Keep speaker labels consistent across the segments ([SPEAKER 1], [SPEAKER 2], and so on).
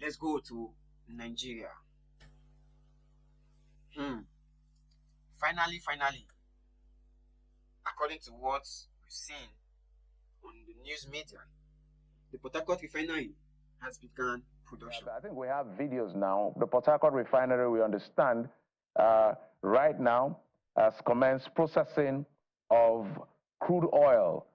[SPEAKER 1] Let's go to Nigeria. Finally, according to what we've seen on the news media, the Port Harcourt Refinery has begun production.
[SPEAKER 2] I think we have videos now. The Port Harcourt Refinery, we understand, right now has commenced processing of crude oil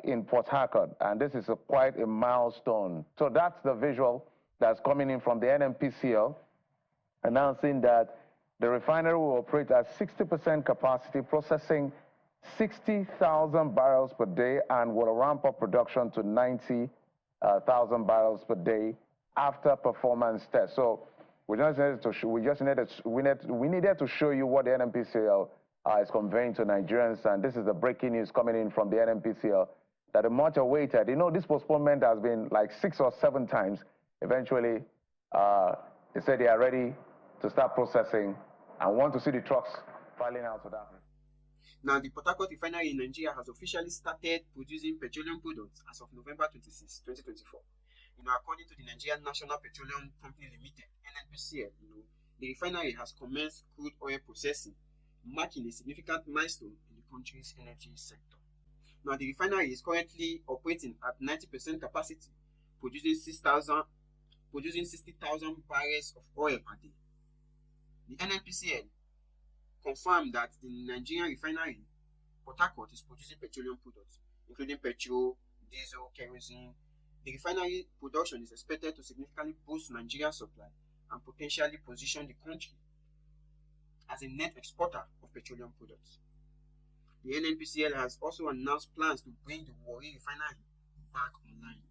[SPEAKER 2] in Port Harcourt, and this is quite a milestone. So that's the visual that's coming in from the NNPCL, announcing that the refinery will operate at 60% capacity, processing 60,000 barrels per day, and will ramp up production to 90,000 barrels per day after performance test. So we needed to show you what the NNPCL is conveying to Nigerians, and this is the breaking news coming in from the NNPCL that the much awaited, this postponement has been like 6 or 7 times. Eventually, they said they are ready to start processing and want to see the trucks filing out of that.
[SPEAKER 1] Now, the Port Harcourt Refinery in Nigeria has officially started producing petroleum products as of November 26, 2024. According to the Nigerian National Petroleum Company Limited, NNPCL, the refinery has commenced crude oil processing, marking a significant milestone in the country's energy sector. Now, the refinery is currently operating at 90% capacity, producing 60,000 barrels of oil per day. The NNPCL confirmed that the Nigerian refinery, Port Harcourt, is producing petroleum products, including petrol, diesel, kerosene. The refinery production is expected to significantly boost Nigeria's supply and potentially position the country as a net exporter of petroleum products. The NNPCL has also announced plans to bring the Warri refinery back online.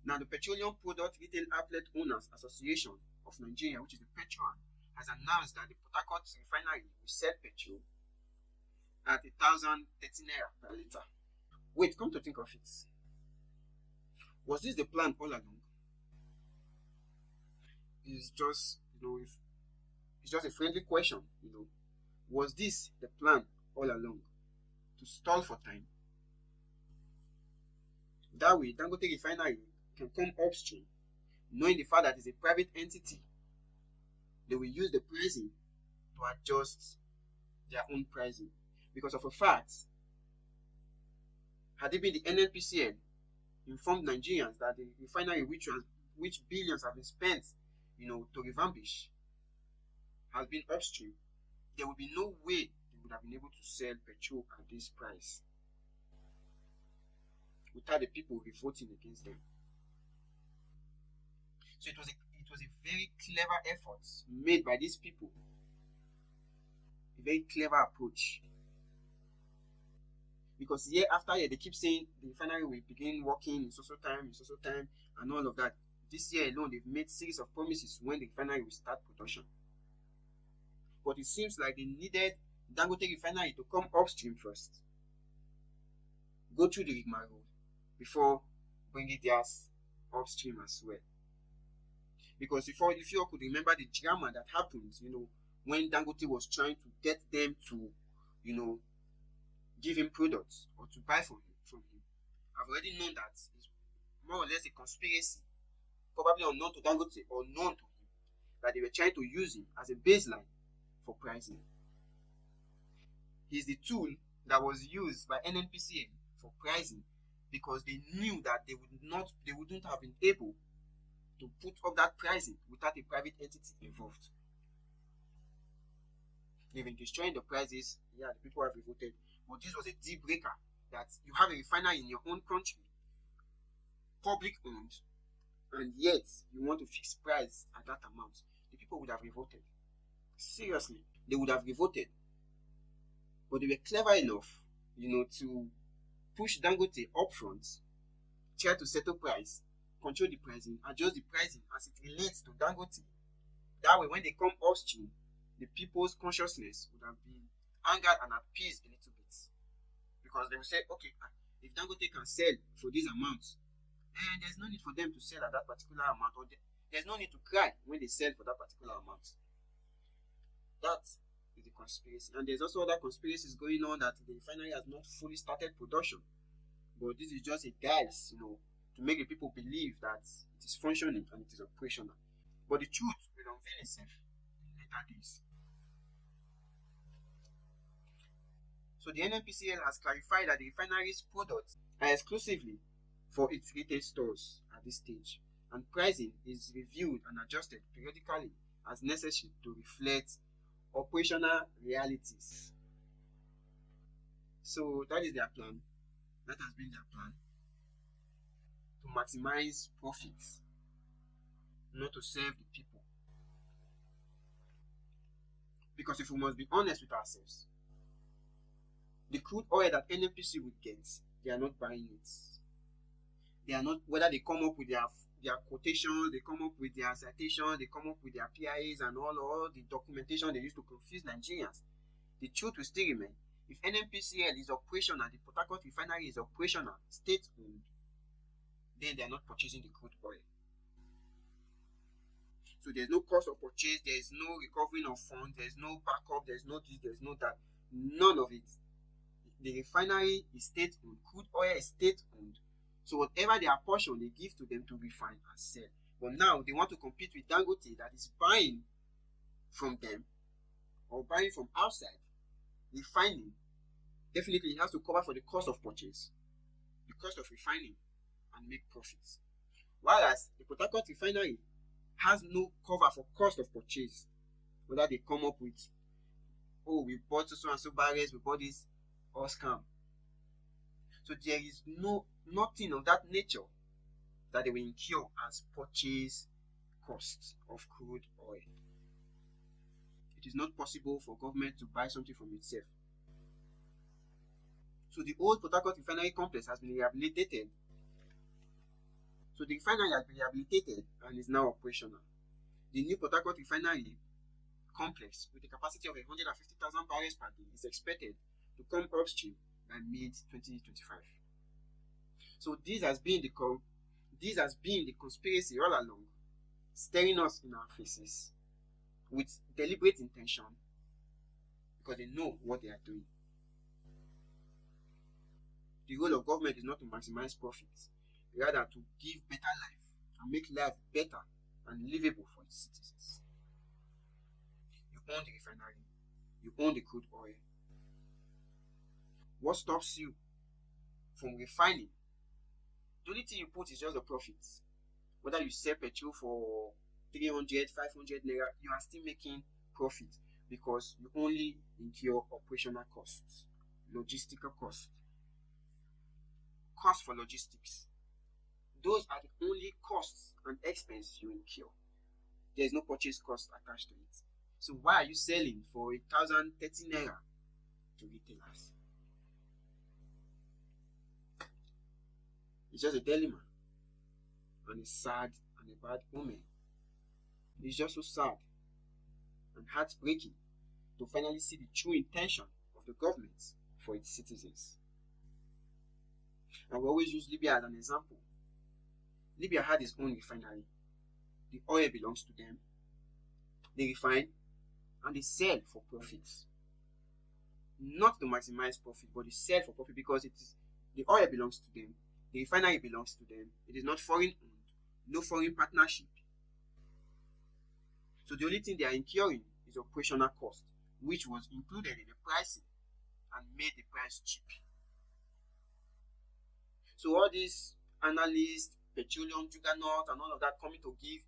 [SPEAKER 1] Now, the Petroleum Product Retail Outlet Owners Association of Nigeria, which is the Petrol, has announced that the Port Harcourt refinery will sell petrol at 1,013 naira per litre. Wait, come to think of it, was this the plan all along? It's just, it's just a friendly question, Was this the plan all along? To stall for time? That way, Dangote Refinery can come upstream, knowing the fact that it's a private entity. They will use the pricing to adjust their own pricing. Because of a fact, had it been the NNPCL informed Nigerians that the refinery which billions have been spent, to refurbish, has been upstream, there would be no way they would have been able to sell petrol at this price without the people revolting against them. So it was a very clever effort made by these people, a very clever approach. Because year after year, they keep saying the refinery will begin working in so time, and all of that. This year alone, they've made series of promises when the refinery will start production. But it seems like they needed Dangote Refinery to come upstream first, go through the rigmarole before bringing theirs upstream as well. Because if you all could remember the drama that happened, when Dangote was trying to get them to, give him products or to buy from him. I've already known that it's more or less a conspiracy, probably unknown to Dangote or known to him, that they were trying to use him as a baseline for pricing. He's the tool that was used by NNPCL for pricing because they knew that they wouldn't have been able to put up that pricing without a private entity involved. They've been destroying the prices. The people have revolted. But this was a deal breaker, that you have a refinery in your own country, public owned, and yet you want to fix price at that amount. The people would have revolted. Seriously, they would have revolted. But they were clever enough, to push Dangote up front, try to settle price, control the pricing, adjust the pricing as it relates to Dangote. That way, when they come upstream, the people's consciousness would have been angered and appeased a little bit. Because they will say, okay, if Dangote can sell for this amount, then there's no need for them to sell at that particular amount, or there's no need to cry when they sell for that particular amount. That is the conspiracy. And there's also other conspiracies going on that the refinery has not fully started production. But this is just a guise, to to make the people believe that it is functioning and it is operational. But the truth will unveil itself in later days. So the NNPCL has clarified that the refinery's products are exclusively for its retail stores at this stage, and pricing is reviewed and adjusted periodically as necessary to reflect operational realities. So that is their plan. That has been their plan, to maximize profits, not to serve the people. Because if we must be honest with ourselves, the crude oil that NNPC would get, they are not buying it. They are not, whether they come up with their quotations, they come up with their citations, they come up with their PIAs and all the documentation they use to confuse Nigerians. The truth will still remain. If NNPCL is operational, the Port Harcourt Refinery is operational, state-owned, then they are not purchasing the crude oil. So there's no cost of purchase, there is no recovering of funds, there's no backup, there's no this, there's no that. None of it. The refinery is state-owned, crude oil is state-owned. So whatever their portion, they give to them to refine and sell. But now they want to compete with Dangote that is buying from them or buying from outside. Refining, definitely it has to cover for the cost of purchase, the cost of refining, and make profits. Whereas the Port Harcourt Refinery has no cover for cost of purchase. Whether they come up with, oh, we bought so and so barrels, we bought this, or scam. So there is nothing of that nature that they will incur as purchase costs of crude oil. It is not possible for government to buy something from itself. So the old Port Harcourt Refinery complex has been rehabilitated. So the refinery has been rehabilitated and is now operational. The new Port Harcourt Refinery complex, with a capacity of 150,000 barrels per day, is expected to come upstream by mid-2025. So this has been the conspiracy all along, staring us in our faces with deliberate intention, because they know what they are doing. The role of government is not to maximize profits, rather to give better life and make life better and livable for its citizens. You own the refinery, you own the crude oil. What stops you from refining? The only thing you put is just the profits. Whether you sell petrol for 300, 500 naira, you are still making profit because you only incur operational costs, logistical costs, cost for logistics. Those are the only costs and expenses you incur. There is no purchase cost attached to it. So why are you selling for 1,030 naira to retailers? It's just a dilemma, and it's sad and a bad omen. It's just so sad and heartbreaking to finally see the true intention of the government for its citizens. And we always use Libya as an example. Libya had its own refinery. The oil belongs to them. They refine and they sell for profits. Not to maximize profit, but they sell for profit because the oil belongs to them. The refinery belongs to them. It is not foreign owned, no foreign partnership. So the only thing they are incurring is operational cost, which was included in the pricing and made the price cheap. So all these analysts, petroleum juggernaut and all of that coming to give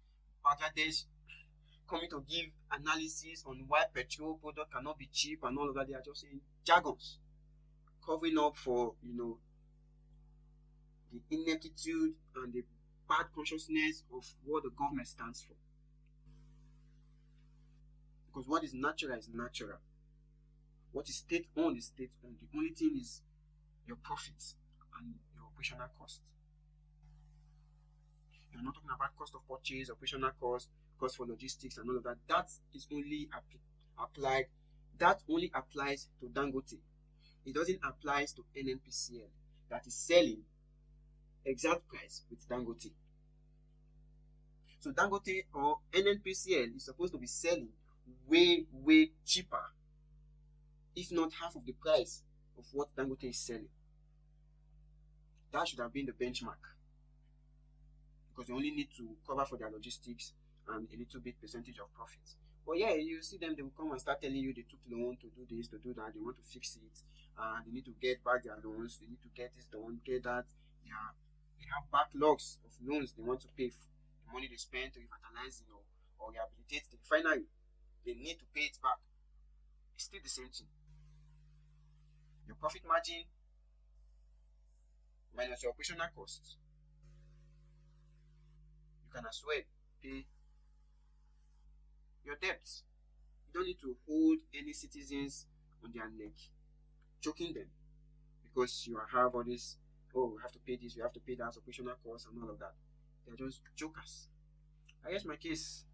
[SPEAKER 1] analysis on why petrol product cannot be cheap and all of that, they are just saying jargons, covering up for the ineptitude and the bad consciousness of what the government stands for. Because what is natural is natural. What is state-owned is state-owned. The only thing is your profits and your operational cost. You're not talking about cost of purchase, operational cost for logistics and all of that. That is only applied. That only applies to Dangote. It doesn't apply to NNPCL that is selling exact price with Dangote. So Dangote or NNPCL is supposed to be selling way cheaper, if not half of the price of what Dangote is selling. That should have been the benchmark. because they only need to cover for their logistics and a little bit percentage of profits. But yeah, you see them, they will come and start telling you they took loan to do this, to do that, they want to fix it, and they need to get back their loans, they need to get this done, get that. They have backlogs of loans they want to pay for the money they spent to revitalize, or rehabilitate the refinery. They need to pay it back. It's still the same thing. Your profit margin minus your operational costs, you can as well pay your debts. You don't need to hold any citizens on their neck, choking them because you have all this, oh, we have to pay this, we have to pay that operational costs and all of that. They're just jokers. I guess my case.